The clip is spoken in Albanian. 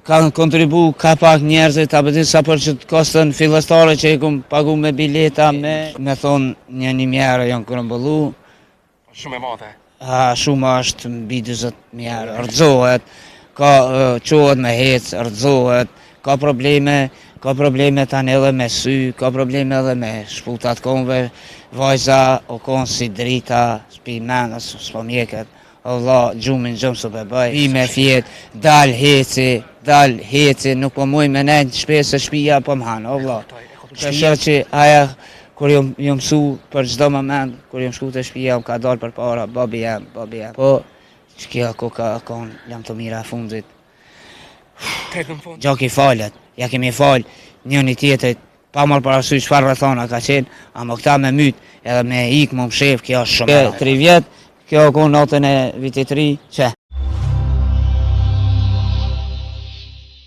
kanë kontribu ka pak njerëzit, apo di sa për që të kostën fillestare që i kum pagu me bileta, me thonë një mjerë janë kërëmbëllu. Shumë e madhe. Shumë është mbi 20 mjerë, rdzohet, ka qohet me hec, rdzohet, ka probleme tani edhe me sy, ka probleme edhe me shputat konve, vajza o konë si drita, s'pi menës, s'po mjeket. Allah, gjumin gjumë së përbëj. I me fjet, dal heci, nuk po muj me nejnë shpesë shpia po më hanë, Allah. Shpesë që aja, kur jom mësu për gjdo moment, kur jom shku të shpia, më ka dalë për para, babi jem. Po, që kja ko ka konë, jam të mira fundit. Gjaki falet, ja kemi fal, njëni tjetërit, pa marrë parasysh çfarë rrethana ka qenë, ama këta me myt, edhe me ik më mshef, kjo është shumë. 3 vjet, kjo ka natën e vitit 3, që